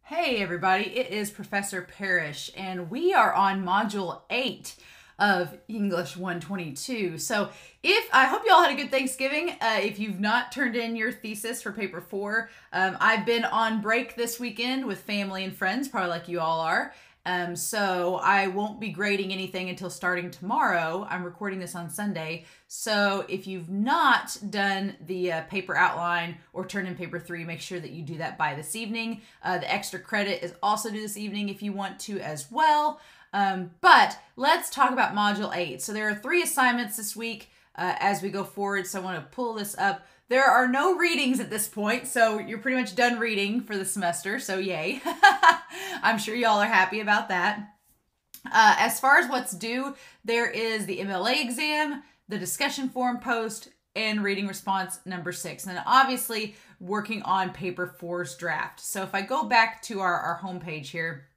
Hey everybody, it is Professor Parish and we are on Module 8 of English 122. So I hope you all had a good Thanksgiving. If you've not turned in your thesis for paper 4, I've been on break this weekend with family and friends, probably like you all are. So I won't be grading anything until starting tomorrow. I'm recording this on Sunday. So if you've not done the paper outline or turned in paper 3, make sure that you do that by this evening. The extra credit is also due this evening if you want to as well. But let's talk about Module 8. So there are 3 assignments this week as we go forward. So I want to pull this up. There are no readings at this point, so you're pretty much done reading for the semester, so yay. I'm sure y'all are happy about that. As far as what's due, there is the MLA exam, the discussion forum post, and reading response number 6. And obviously, working on paper 4's draft. So if I go back to our homepage here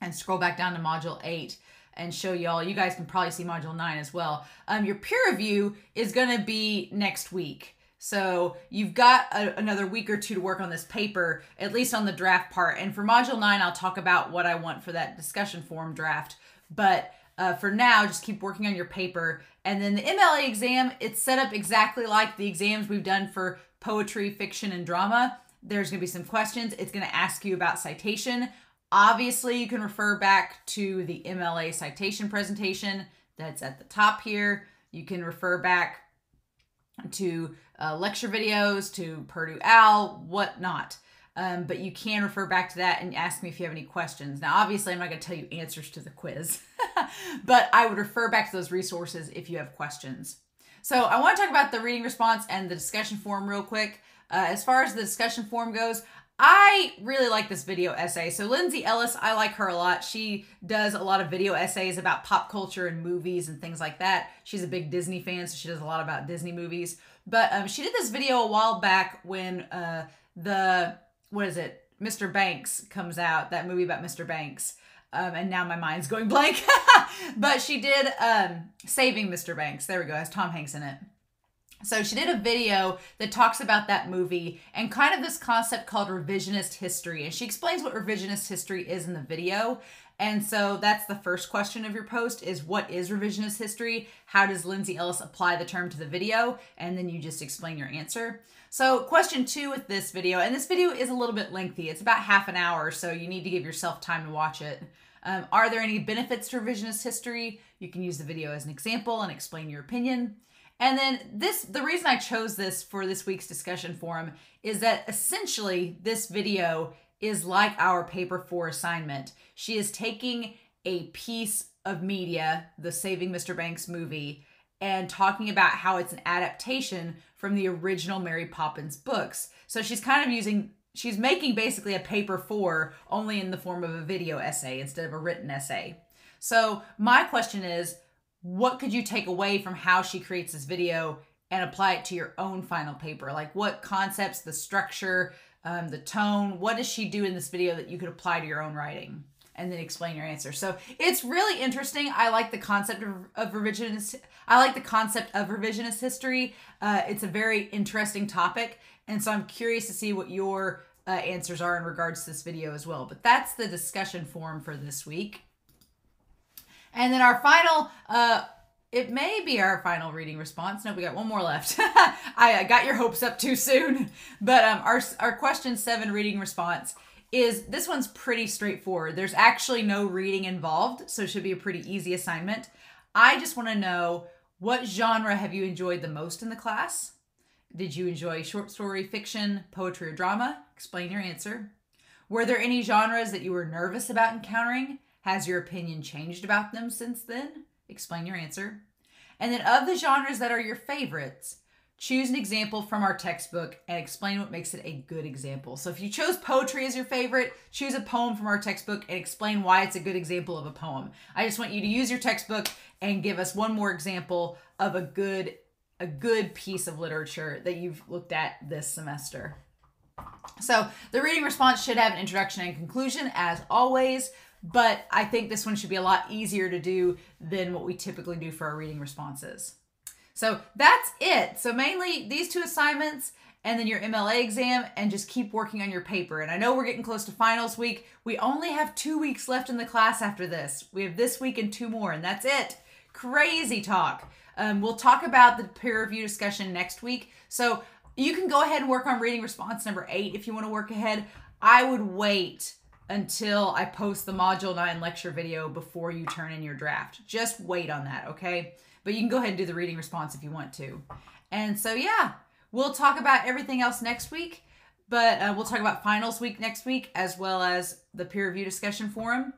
and scroll back down to Module 8, and show y'all, you guys can probably see Module 9 as well. Your peer review is going to be next week. So you've got another week or 2 to work on this paper, at least on the draft part. And for Module 9, I'll talk about what I want for that discussion forum draft. But for now, just keep working on your paper. And then the MLA exam, it's set up exactly like the exams we've done for poetry, fiction, and drama. There's going to be some questions. It's going to ask you about citation. Obviously, you can refer back to the MLA citation presentation that's at the top here. You can refer back to lecture videos, to Purdue Owl, whatnot. But you can refer back to that and ask me if you have any questions. Now, obviously, I'm not going to tell you answers to the quiz, but I would refer back to those resources if you have questions. So I want to talk about the reading response and the discussion forum real quick. As far as the discussion forum goes, I really like this video essay. So Lindsay Ellis, I like her a lot. She does a lot of video essays about pop culture and movies and things like that. She's a big Disney fan, so she does a lot about Disney movies. But she did this video a while back when Mr. Banks comes out, that movie about Mr. Banks. And now my mind's going blank. But she did Saving Mr. Banks. There we go, it has Tom Hanks in it. So she did a video that talks about that movie and kind of this concept called revisionist history. And she explains what revisionist history is in the video. And so that's the first question of your post is, what is revisionist history? How does Lindsay Ellis apply the term to the video? And then you just explain your answer. So question 2 with this video, and this video is a little bit lengthy. It's about half an hour, so you need to give yourself time to watch it. Are there any benefits to revisionist history? You can use the video as an example and explain your opinion. And then the reason I chose this for this week's discussion forum is that essentially this video is like our paper 4 assignment. She is taking a piece of media, the Saving Mr. Banks movie, and talking about how it's an adaptation from the original Mary Poppins books. So she's making basically a paper 4 only in the form of a video essay instead of a written essay. So my question is, what could you take away from how she creates this video and apply it to your own final paper? Like what concepts, the structure, the tone, what does she do in this video that you could apply to your own writing? And then explain your answer. So it's really interesting. I like the concept of revisionist history. It's a very interesting topic. And so I'm curious to see what your answers are in regards to this video as well. But that's the discussion forum for this week. And then our final, it may be our final reading response. No, we got one more left. I got your hopes up too soon. But our question 7 reading response is, this one's pretty straightforward. There's actually no reading involved, so it should be a pretty easy assignment. I just want to know, what genre have you enjoyed the most in the class? Did you enjoy short story, fiction, poetry, or drama? Explain your answer. Were there any genres that you were nervous about encountering? Has your opinion changed about them since then? Explain your answer. And then of the genres that are your favorites, choose an example from our textbook and explain what makes it a good example. So if you chose poetry as your favorite, choose a poem from our textbook and explain why it's a good example of a poem. I just want you to use your textbook and give us one more example of a good piece of literature that you've looked at this semester. So the reading response should have an introduction and conclusion as always, but I think this one should be a lot easier to do than what we typically do for our reading responses. So that's it. So mainly these 2 assignments and then your MLA exam, and just keep working on your paper. And I know we're getting close to finals week. We only have 2 weeks left in the class after this. We have this week and 2 more, and that's it. Crazy talk. We'll talk about the peer review discussion next week. So you can go ahead and work on reading response number 8 if you want to work ahead. I would wait until I post the Module 9 lecture video before you turn in your draft. Just wait on that, okay? But you can go ahead and do the reading response if you want to. And so, yeah, we'll talk about everything else next week, but we'll talk about finals week next week, as well as the peer review discussion forum.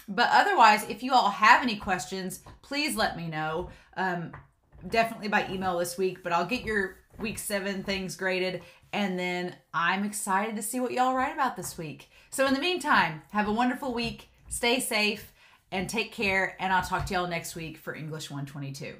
But otherwise, if you all have any questions, please let me know. Definitely by email this week, but I'll get your week 7 things graded, and then I'm excited to see what y'all write about this week. So in the meantime, have a wonderful week, stay safe, and take care, and I'll talk to y'all next week for English 122.